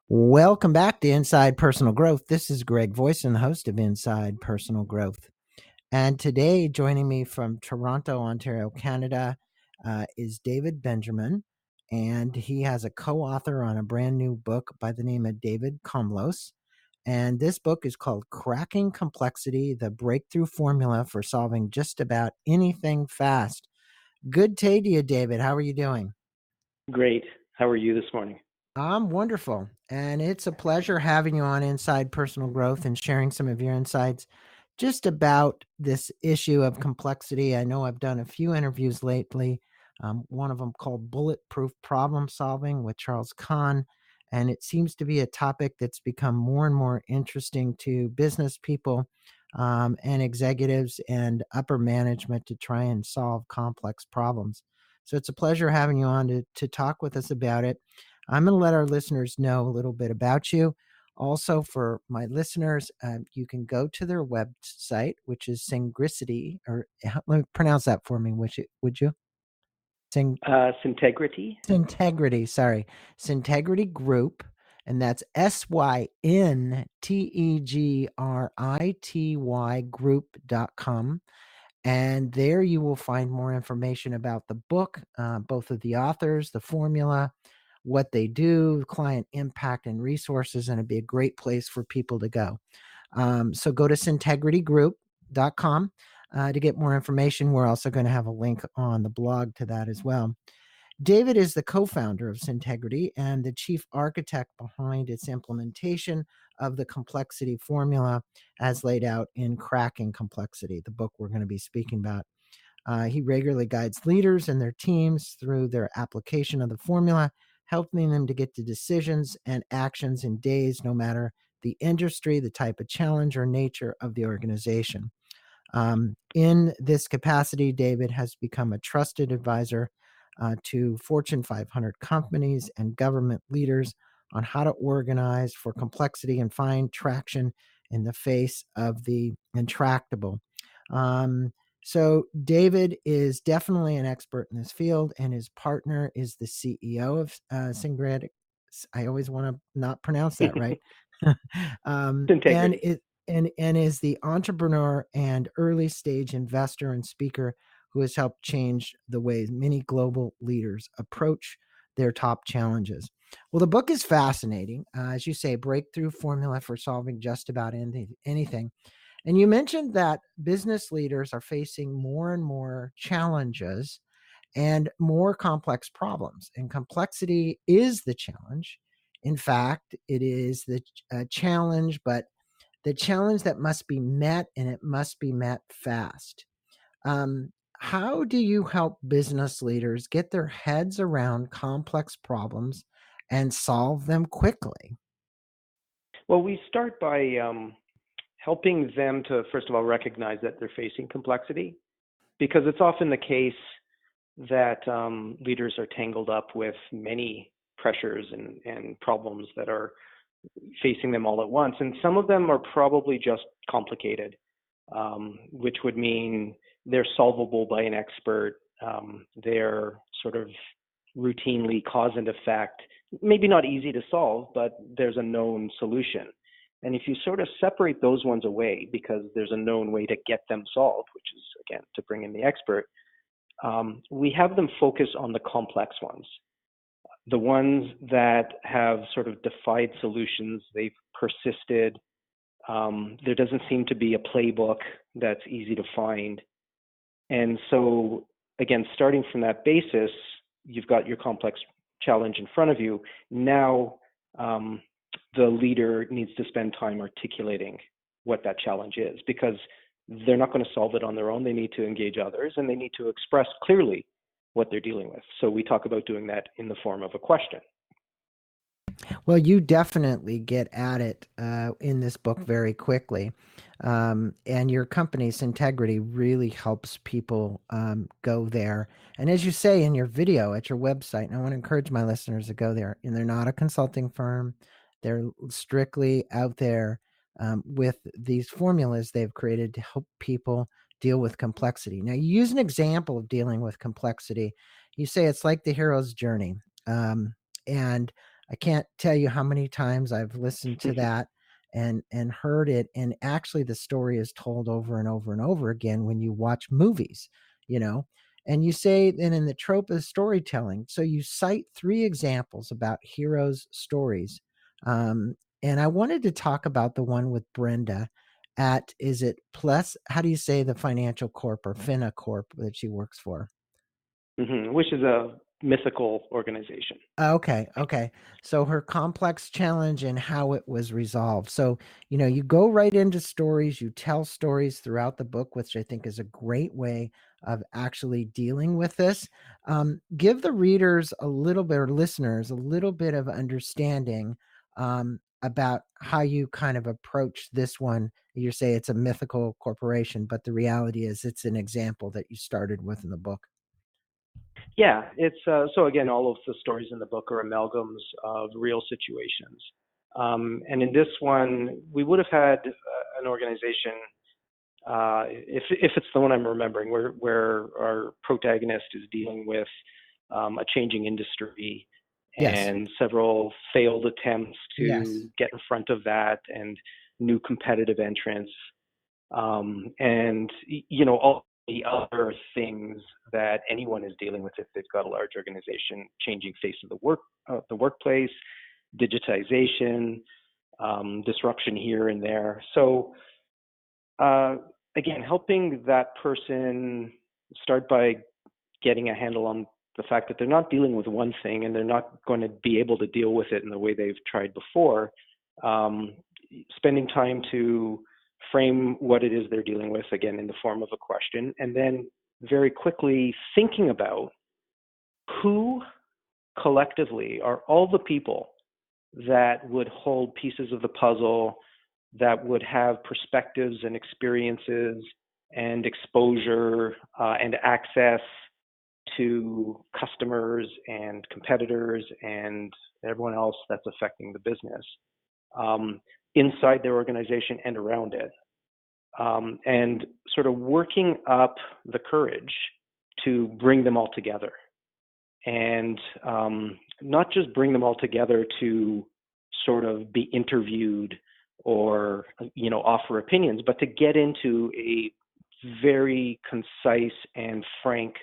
Welcome back to Inside Personal Growth. This is Greg Voisen, the host of Inside Personal Growth. And today, joining me from Toronto, Ontario, Canada, is David Benjamin. And he has a co-author on a brand new book by the name of David Komlos. And this book is called Cracking Complexity, the Breakthrough Formula for Solving Just About Anything Fast. Good day to you, David. How are you doing? Great. How are you this morning? I'm wonderful. And it's a pleasure having you on Inside Personal Growth and sharing some of your insights just about this issue of complexity. I know I've done a few interviews lately, one of them called Bulletproof Problem Solving with Charles Kahn. And it seems to be a topic that's become more and more interesting to business people and executives and upper management to try and solve complex problems. So it's a pleasure having you on to talk with us about it. I'm going to let our listeners know a little bit about you. Also, for my listeners, you can go to their website, which is Syntegrity, or let me pronounce that for me, would you? Syntegrity. Syntegrity, sorry. Syntegrity Group, and that's SYNTEGRITY group.com. And there you will find more information about the book, both of the authors, the formula, what they do, client impact, and resources, and it'd be a great place for people to go. So go to syntegritygroup.com to get more information. We're also going to have a link on the blog to that as well. David is the co-founder of Syntegrity and the chief architect behind its implementation of the complexity formula as laid out in Cracking Complexity, the book we're going to be speaking about. He regularly guides leaders and their teams through their application of the formula, helping them to get to decisions and actions in days, no matter the industry, the type of challenge, or nature of the organization. In this capacity, David has become a trusted advisor to Fortune 500 companies and government leaders on how to organize for complexity and find traction in the face of the intractable. So David is definitely an expert in this field, and his partner is the CEO of Syntegrity. I always want to not pronounce that right. Syntegrity. And is the entrepreneur and early stage investor and speaker who has helped change the way many global leaders approach their top challenges. Well, the book is fascinating. As you say, breakthrough formula for solving just about anything. And you mentioned that business leaders are facing more and more challenges and more complex problems. And complexity is the challenge. In fact, it is the challenge, but the challenge that must be met, and it must be met fast. How do you help business leaders get their heads around complex problems and solve them quickly? Well, we start by helping them to, first of all, recognize that they're facing complexity, because it's often the case that leaders are tangled up with many pressures and problems that are facing them all at once. And some of them are probably just complicated, which would mean they're solvable by an expert. They're sort of routinely cause and effect, maybe not easy to solve, but there's a known solution. And if you sort of separate those ones away because there's a known way to get them solved, which is, again, to bring in the expert, we have them focus on the complex ones. The ones that have sort of defied solutions, they've persisted. There doesn't seem to be a playbook that's easy to find. And so, again, starting from that basis, you've got your complex challenge in front of you. Now, the leader needs to spend time articulating what that challenge is, because they're not going to solve it on their own. They need to engage others, and they need to express clearly what they're dealing with. So we talk about doing that in the form of a question. Well, you definitely get at it in this book very quickly. And your company's integrity really helps people go there. And as you say in your video at your website, and I want to encourage my listeners to go there, and they're not a consulting firm. They're strictly out there with these formulas they've created to help people deal with complexity. Now, you use an example of dealing with complexity. You say it's like the hero's journey. And I can't tell you how many times I've listened to that and heard it, and actually the story is told over and over and over again when you watch movies, you know. And you say then in the trope of storytelling, so you cite three examples about heroes' stories. Um, and I wanted to talk about the one with Brenda at, is it Plus? How do you say the financial corp or Fina Corp that she works for? Which is a mythical organization. Okay, okay. So her complex challenge and how it was resolved. So, you go right into stories, you tell stories throughout the book, which I think is a great way of actually dealing with this. Give the readers a little bit, or listeners, a little bit of understanding about how you kind of approach this one. You say it's a mythical corporation, but the reality is it's an example that you started with in the book. Yeah, it's so again, all of the stories in the book are amalgams of real situations. And in this one, we would have had an organization, if it's the one I'm remembering, where our protagonist is dealing with a changing industry Yes, and several failed attempts yes, to get in front of that and new competitive entrants, and all the other things that anyone is dealing with if they've got a large organization, changing face of the workplace, digitization, disruption here and there. So uh, again, helping that person start by getting a handle on the fact that they're not dealing with one thing and they're not going to be able to deal with it in the way they've tried before. Um, Spending time to frame what it is they're dealing with, again, in the form of a question, and then very quickly thinking about who collectively are all the people that would hold pieces of the puzzle, that would have perspectives and experiences and exposure and access to customers and competitors and everyone else that's affecting the business, um, inside their organization and around it. And sort of working up the courage to bring them all together, and not just bring them all together to sort of be interviewed or offer opinions, but to get into a very concise and frank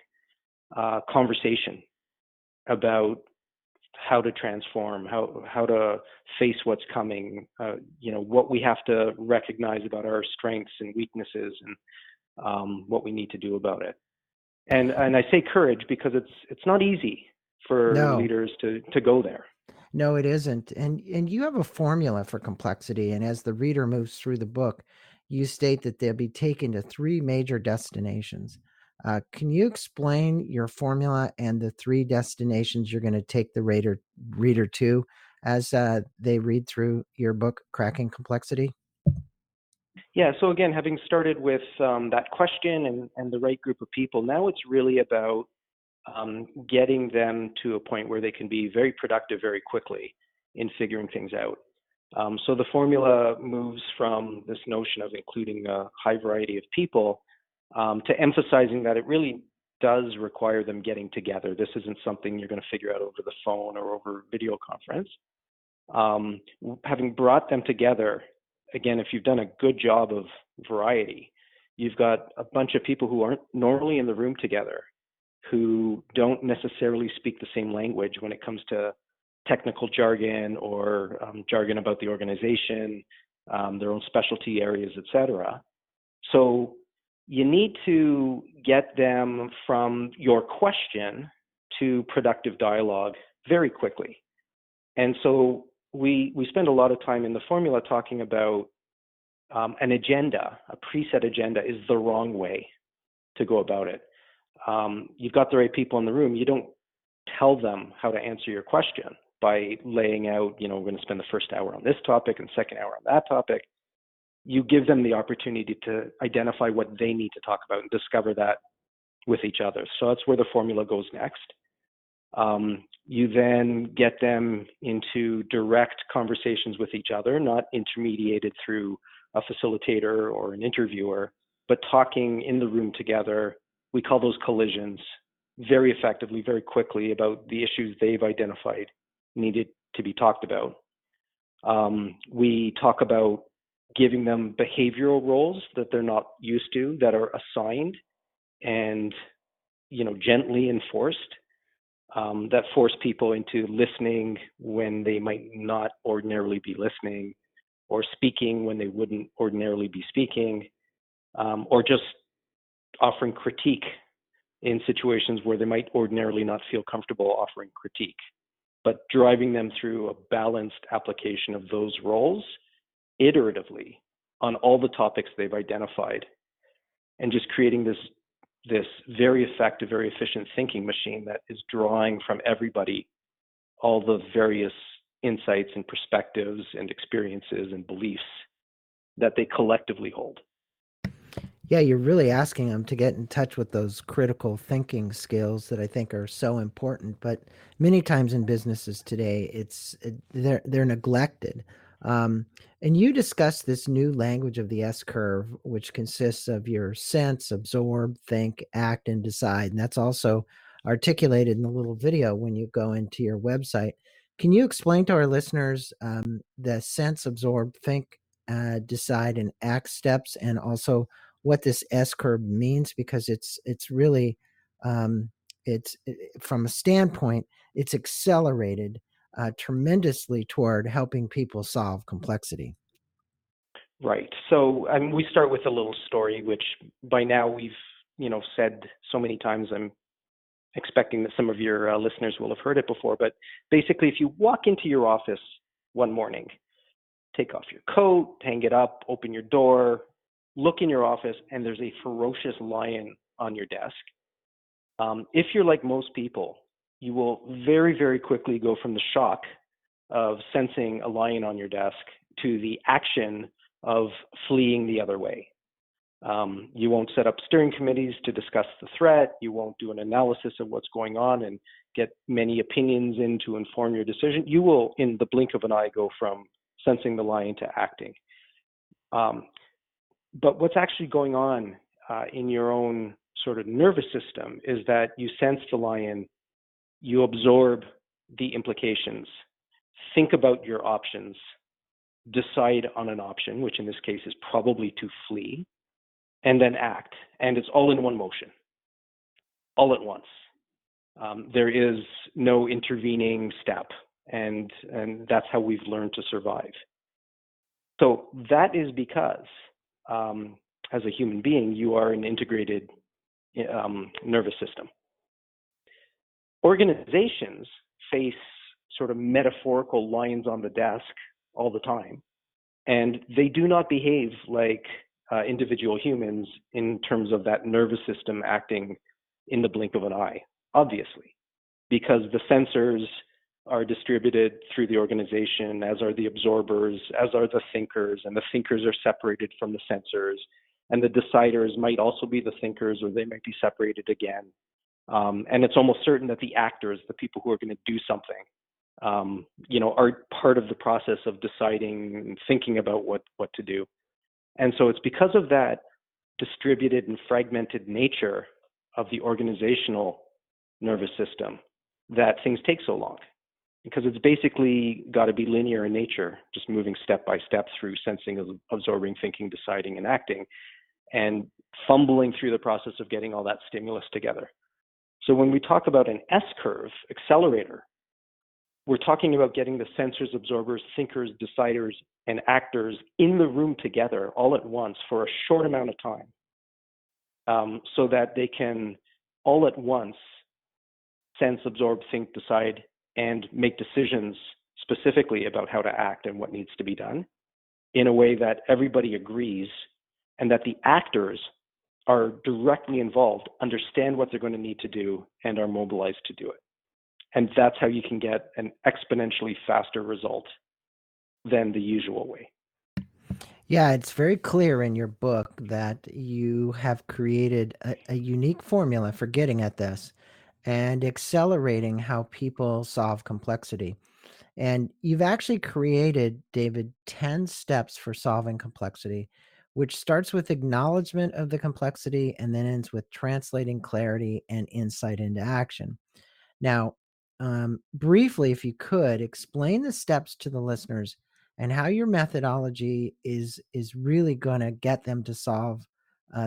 conversation about how to transform, how to face what's coming, what we have to recognize about our strengths and weaknesses, and what we need to do about it. And I say courage because it's not easy for no. leaders to go there. No, it isn't. And you have a formula for complexity. And as the reader moves through the book, you state that they'll be taken to three major destinations. Can you explain your formula and the three destinations you're going to take the reader to as they read through your book, Cracking Complexity? Yeah. So again, having started with that question and the right group of people, now it's really about getting them to a point where they can be very productive very quickly in figuring things out. So the formula moves from this notion of including a high variety of people to emphasizing that it really does require them getting together. This isn't something you're going to figure out over the phone or over video conference. Having brought them together, again, if you've done a good job of variety, you've got a bunch of people who aren't normally in the room together, who don't necessarily speak the same language when it comes to technical jargon or jargon about the organization, their own specialty areas, etc. So you need to get them from your question to productive dialogue very quickly. And so we spend a lot of time in the formula talking about an agenda, a preset agenda is the wrong way to go about it. You've got the right people in the room. You don't tell them how to answer your question by laying out, we're going to spend the first hour on this topic and second hour on that topic. You give them the opportunity to identify what they need to talk about and discover that with each other. So that's where the formula goes next. You then get them into direct conversations with each other, not intermediated through a facilitator or an interviewer, but talking in the room together. We call those collisions, very effectively, very quickly, about the issues they've identified needed to be talked about. We talk about giving them behavioral roles that they're not used to, that are assigned and gently enforced, that force people into listening when they might not ordinarily be listening, or speaking when they wouldn't ordinarily be speaking, or just offering critique in situations where they might ordinarily not feel comfortable offering critique, but driving them through a balanced application of those roles iteratively on all the topics they've identified, and just creating this very effective, very efficient thinking machine that is drawing from everybody all the various insights and perspectives and experiences and beliefs that they collectively hold. Yeah, you're really asking them to get in touch with those critical thinking skills that I think are so important. But many times in businesses today, they're neglected. Um, and you discussed this new language of the S curve, which consists of your sense, absorb, think, act, and decide. And that's also articulated in the little video when you go into your website. Can you explain to our listeners the sense, absorb, think, decide, and act steps, and also what this S curve means? Because it's really from a standpoint, it's accelerated tremendously toward helping people solve complexity. Right. So we start with a little story, which by now we've said so many times. I'm expecting that some of your listeners will have heard it before. But basically, if you walk into your office one morning, take off your coat, hang it up, open your door, look in your office, and there's a ferocious lion on your desk. If you're like most people, you will very, very quickly go from the shock of sensing a lion on your desk to the action of fleeing the other way. You won't set up steering committees to discuss the threat. You won't do an analysis of what's going on and get many opinions in to inform your decision. You will, in the blink of an eye, go from sensing the lion to acting. But what's actually going on in your own sort of nervous system is that you sense the lion, you absorb the implications, think about your options, decide on an option, which in this case is probably to flee, and then act. And it's all in one motion, all at once. There is no intervening step, and that's how we've learned to survive. So that is because, as a human being, you are an integrated nervous system. Organizations face sort of metaphorical lions on the desk all the time, and they do not behave like individual humans in terms of that nervous system acting in the blink of an eye, obviously, because the sensors are distributed through the organization, as are the absorbers, as are the thinkers, and the thinkers are separated from the sensors, and the deciders might also be the thinkers, or they might be separated again. And it's almost certain that the actors, the people who are going to do something, are part of the process of deciding and thinking about what to do. And so it's because of that distributed and fragmented nature of the organizational nervous system that things take so long, because it's basically got to be linear in nature, just moving step by step through sensing, absorbing, thinking, deciding, and acting, and fumbling through the process of getting all that stimulus together. So when we talk about an S-curve accelerator, we're talking about getting the sensors, absorbers, thinkers, deciders, and actors in the room together all at once for a short amount of time, so that they can all at once sense, absorb, think, decide, and make decisions specifically about how to act and what needs to be done in a way that everybody agrees, and that the actors are directly involved, understand what they're going to need to do, and are mobilized to do it. And that's how you can get an exponentially faster result than the usual way. Yeah, it's very clear in your book that you have created a unique formula for getting at this and accelerating how people solve complexity. And you've actually created, David, 10 steps for solving complexity, which starts with acknowledgement of the complexity and then ends with translating clarity and insight into action. Now, briefly, if you could, explain the steps to the listeners and how your methodology is really going to get them to solve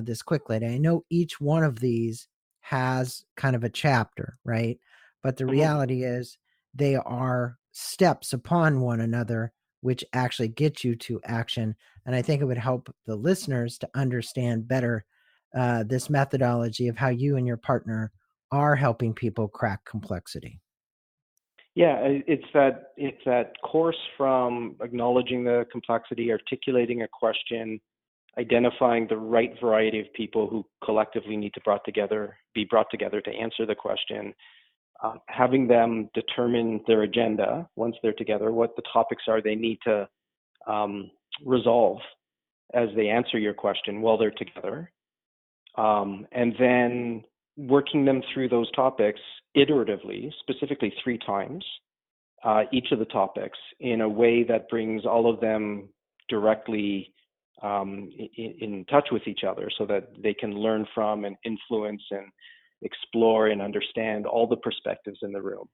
this quickly. And I know each one of these has kind of a chapter, right? But the Mhm. reality is they are steps upon one another, which actually get you to action. And I think it would help the listeners to understand better this methodology of how you and your partner are helping people crack complexity. Yeah, it's that course from acknowledging the complexity, articulating a question, identifying the right variety of people who collectively need to be brought together to answer the question, having them determine their agenda once they're together, what the topics are they need to um, resolve as they answer your question while they're together, and then working them through those topics iteratively, specifically 3 times, each of the topics in a way that brings all of them directly in touch with each other so that they can learn from and influence and explore and understand all the perspectives in the room.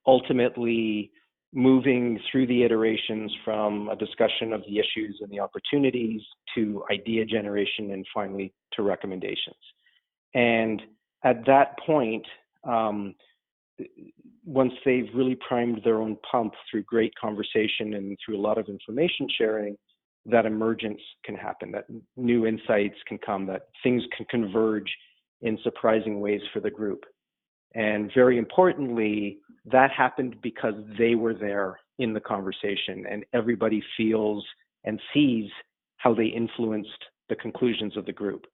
Ultimately, moving through the iterations from a discussion of the issues and the opportunities to idea generation and finally to recommendations. And at that point, um, once they've really primed their own pump through great conversation and through a lot of information sharing, that emergence can happen, that new insights can come, that things can converge in surprising ways for the group. And very importantly, that happened because they were there in the conversation and everybody feels and sees how they influenced the conclusions of the group.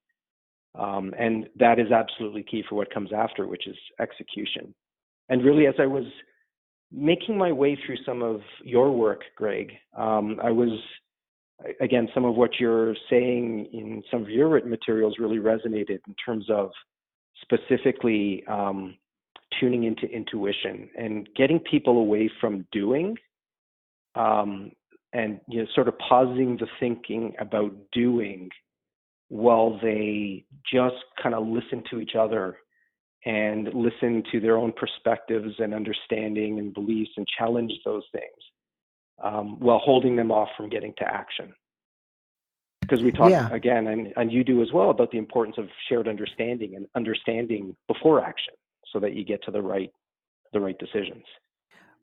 And that is absolutely key for what comes after, which is execution. And really, as I was making my way through some of your work, Greg, I was, again, some of what you're saying in some of your written materials really resonated in terms of specifically tuning into intuition and getting people away from doing, um, and sort of pausing the thinking about doing while they just kind of listen to each other and listen to their own perspectives and understanding and beliefs and challenge those things, while holding them off from getting to action. Because we talk Yeah. again, and you do as well, about the importance of shared understanding and understanding before action, so that you get to the right decisions.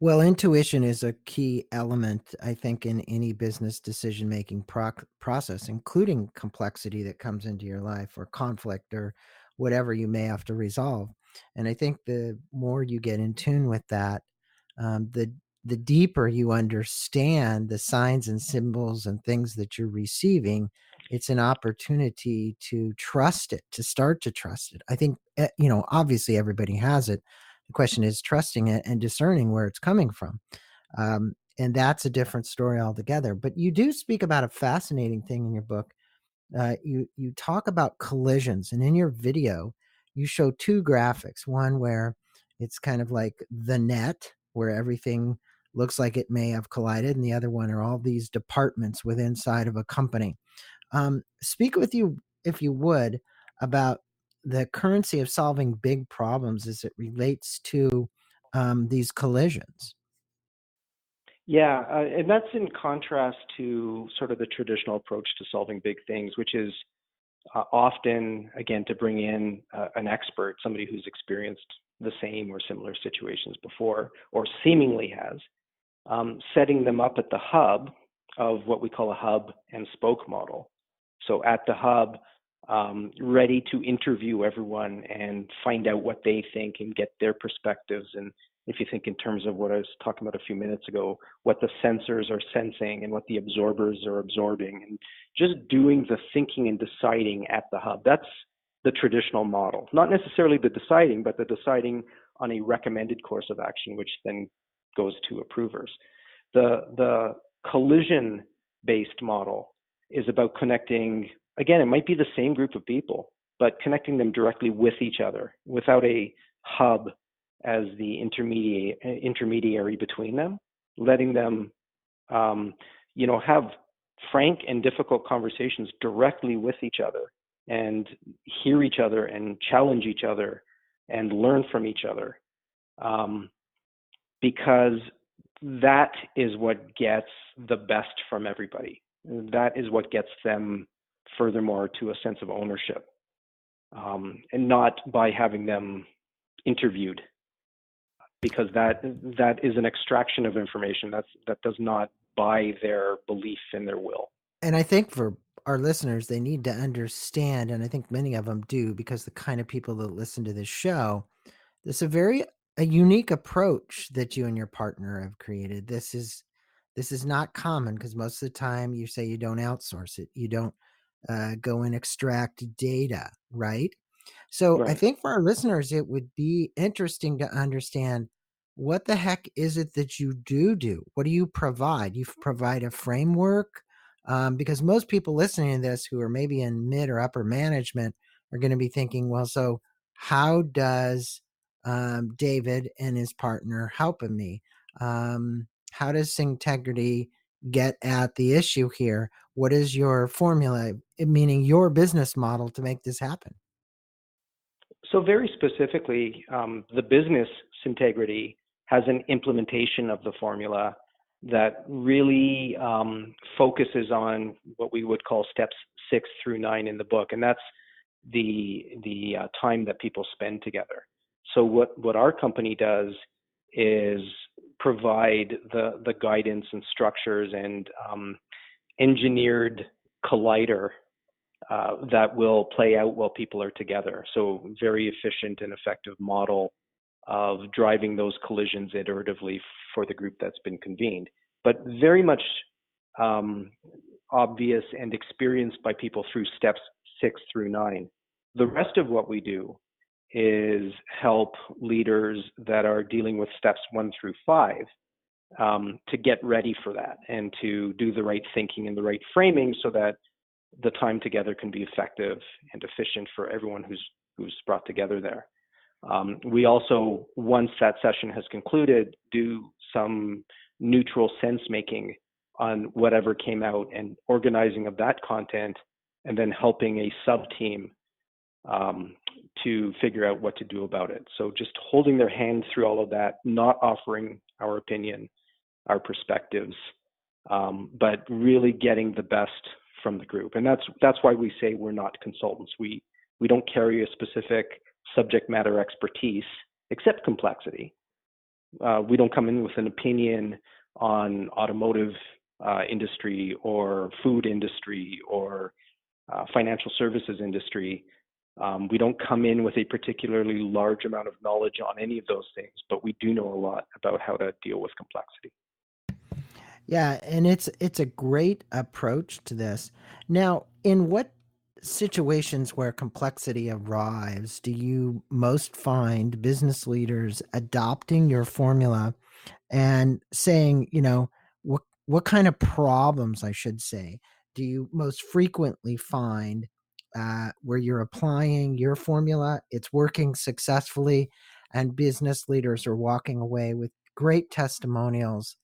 Well, intuition is a key element, I think, in any business decision making process, including complexity that comes into your life or conflict or whatever you may have to resolve. And I think the more you get in tune with that, the deeper you understand the signs and symbols and things that you're receiving. It's an opportunity to trust it, to start to trust it. I think, obviously everybody has it. The question is trusting it and discerning where it's coming from. And that's a different story altogether. But you do speak about a fascinating thing in your book. You talk about collisions, and in your video, you show two graphics. One where it's kind of like the net, where everything looks like it may have collided, and the other one are all these departments within inside of a company. Speak with you, if you would, about the currency of solving big problems as it relates to these collisions. Yeah, and that's in contrast to sort of the traditional approach to solving big things, which is often, again, to bring in an expert, somebody who's experienced the same or similar situations before, or seemingly has, setting them up at the hub of what we call a hub and spoke model. So at the hub, ready to interview everyone and find out what they think and get their perspectives. And if you think in terms of what I was talking about a few minutes ago, what the sensors are sensing and what the absorbers are absorbing, and just doing the thinking and deciding at the hub. That's the traditional model. Not necessarily the deciding, but the deciding on a recommended course of action, which then goes to approvers. The collision based model is about connecting, again, it might be the same group of people, but connecting them directly with each other without a hub as the intermediary between them, letting them have frank and difficult conversations directly with each other and hear each other and challenge each other and learn from each other. because that is what gets the best from everybody. That is what gets them, furthermore, to a sense of ownership, and not by having them interviewed, because that is an extraction of information that does not buy their belief in their will. And I think for our listeners, they need to understand, and I think many of them do, because the kind of people that listen to this show, this is a unique approach that you and your partner have created. This is not common, because most of the time you say you don't outsource it, you don't go and extract data, right? So I Right. think for our listeners, it would be interesting to understand, what the heck is it that you do? What do you provide? You provide a framework, because most people listening to this who are maybe in mid or upper management are going to be thinking, well, so how does David and his partner helping me? How does Syntegrity get at the issue here? What is your formula, meaning your business model, to make this happen? So very specifically, the business Syntegrity has an implementation of the formula that really focuses on what we would call steps 6 through 9 in the book, and that's the time that people spend together. So what our company does is provide the guidance and structures and engineered collider that will play out while people are together. So very efficient and effective model of driving those collisions iteratively for the group that's been convened, but very much um, obvious and experienced by people through steps 6 through 9. The rest of what we do is help leaders that are dealing with steps 1 through 5 to get ready for that and to do the right thinking and the right framing so that the time together can be effective and efficient for everyone who's brought together there. We also, once that session has concluded, do some neutral sense making on whatever came out and organizing of that content, and then helping a sub team to figure out what to do about it. So just holding their hand through all of that, not offering our opinion, our perspectives, but really getting the best from the group. And that's why we say we're not consultants. We don't carry a specific subject matter expertise, except complexity. We don't come in with an opinion on automotive industry or food industry or financial services industry. We don't come in with a particularly large amount of knowledge on any of those things, but we do know a lot about how to deal with complexity. Yeah, and it's a great approach to this. Now, in what situations where complexity arrives do you most find business leaders adopting your formula and saying, what kind of problems, I should say, do you most frequently find where you're applying your formula, it's working successfully, and business leaders are walking away with great testimonials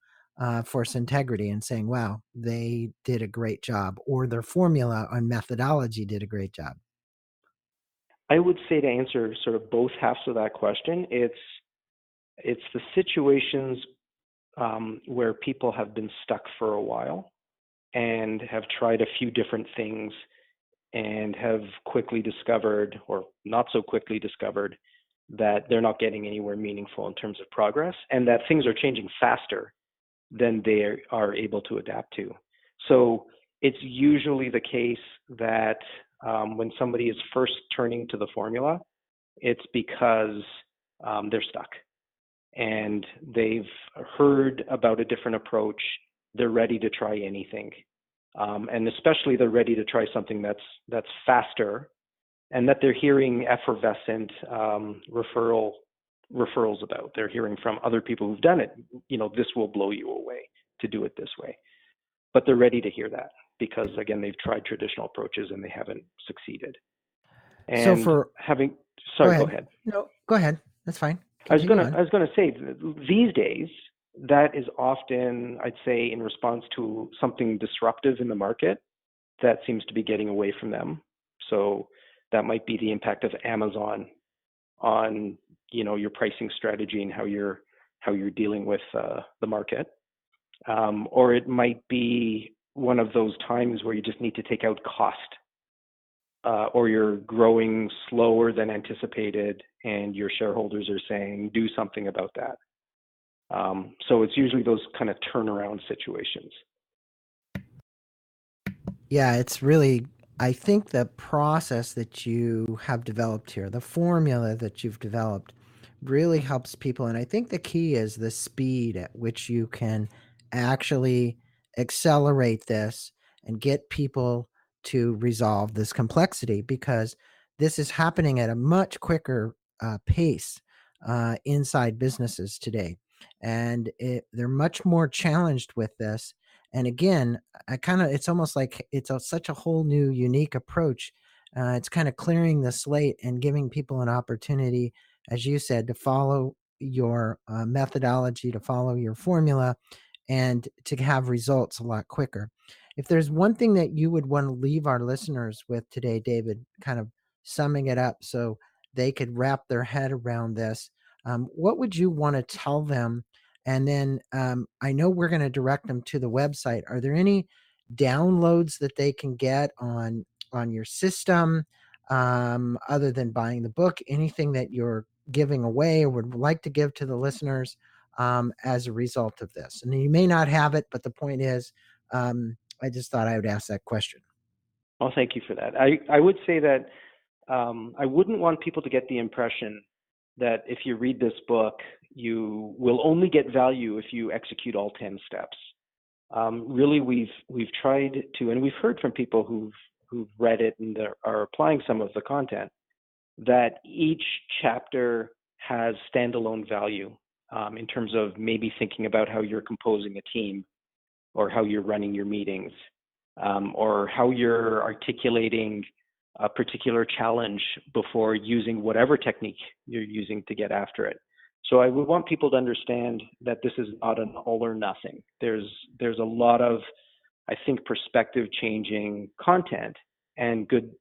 for its integrity and saying, wow, they did a great job, or their formula and methodology did a great job? I would say, to answer sort of both halves of that question, it's the situations where people have been stuck for a while and have tried a few different things and have quickly discovered, or not so quickly discovered, that they're not getting anywhere meaningful in terms of progress, and that things are changing faster than they are able to adapt to. So it's usually the case that when somebody is first turning to the formula, it's because they're stuck and they've heard about a different approach. They're ready to try anything, and especially they're ready to try something that's faster, and that they're hearing effervescent referrals about. They're hearing from other people who've done it. This will blow you away to do it this way. But they're ready to hear that because, again, they've tried traditional approaches and they haven't succeeded. So And for Go sorry, go ahead. ahead. No, go ahead. That's fine. I was Continue gonna on. I was gonna say, these days that is often, I'd say, in response to something disruptive in the market that seems to be getting away from them. So that might be the impact of Amazon on your pricing strategy and how how you're dealing with the market, or it might be one of those times where you just need to take out cost, or you're growing slower than anticipated, and your shareholders are saying, do something about that. So it's usually those kind of turnaround situations. Yeah, it's really, I think the process that you have developed here, the formula that you've developed, really helps people. And I think the key is the speed at which you can actually accelerate this and get people to resolve this complexity, because this is happening at a much quicker pace inside businesses today. And they're much more challenged with this. And again, I kind of, it's almost like it's such a whole new, unique approach. It's kind of clearing the slate and giving people an opportunity, as you said, to follow your methodology, to follow your formula, and to have results a lot quicker. If there's one thing that you would want to leave our listeners with today, David, kind of summing it up so they could wrap their head around this, what would you want to tell them? And then I know we're going to direct them to the website. Are there any downloads that they can get on your system, other than buying the book? Anything that you're giving away or would like to give to the listeners as a result of this? And you may not have it, but the point is, I just thought I would ask that question. Well, thank you for that. I would say that I wouldn't want people to get the impression that if you read this book, you will only get value if you execute all 10 steps. Really, we've tried to, and we've heard from people who've read it and are applying some of the content, that each chapter has standalone value, in terms of maybe thinking about how you're composing a team, or how you're running your meetings, or how you're articulating a particular challenge before using whatever technique you're using to get after it. So I would want people to understand that this is not an all or nothing. There's a lot of, I think, perspective changing content and good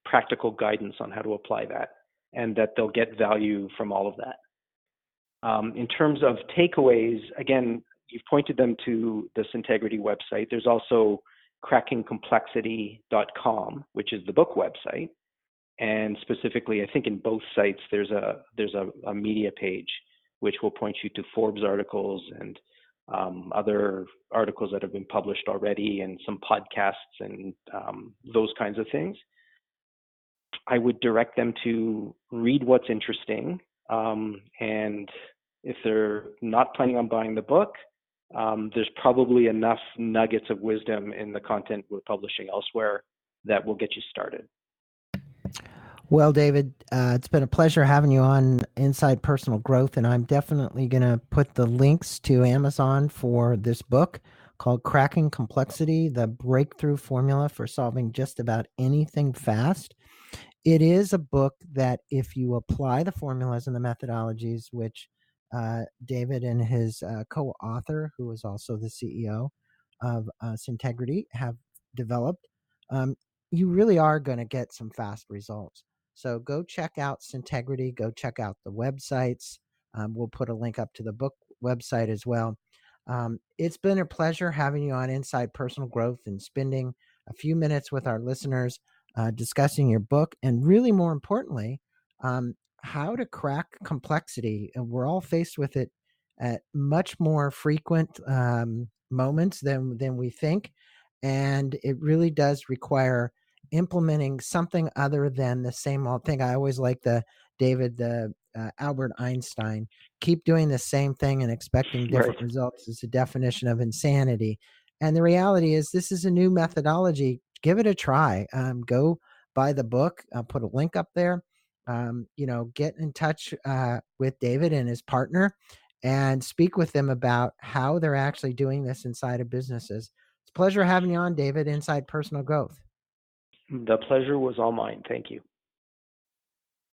practical guidance on how to apply that, and that they'll get value from all of that. In terms of takeaways, again, you've pointed them to the Syntegrity website. There's also crackingcomplexity.com, which is the book website. And specifically, I think in both sites, there's a media page, which will point you to Forbes articles and other articles that have been published already, and some podcasts and those kinds of things. I would direct them to read what's interesting. And if they're not planning on buying the book, there's probably enough nuggets of wisdom in the content we're publishing elsewhere that will get you started. Well, David, it's been a pleasure having you on Inside Personal Growth, and I'm definitely going to put the links to Amazon for this book called Cracking Complexity, the Breakthrough Formula for Solving Just About Anything Fast. It is a book that, if you apply the formulas and the methodologies, which David and his co-author, who is also the CEO of Syntegrity, have developed, you really are going to get some fast results. So go check out Syntegrity. Go check out the websites. We'll put a link up to the book website as well. It's been a pleasure having you on Inside Personal Growth and spending a few minutes with our listeners discussing your book, and really more importantly, how to crack complexity. And we're all faced with it at much more frequent moments than we think. And it really does require implementing something other than the same old thing. I always like the Albert Einstein, keep doing the same thing and expecting different Right. results is the definition of insanity. And the reality is, this is a new methodology. Give it a try. Go buy the book. I'll put a link up there. Get in touch with David and his partner and speak with them about how they're actually doing this inside of businesses. It's a pleasure having you on, David, Inside Personal Growth. The pleasure was all mine. Thank you.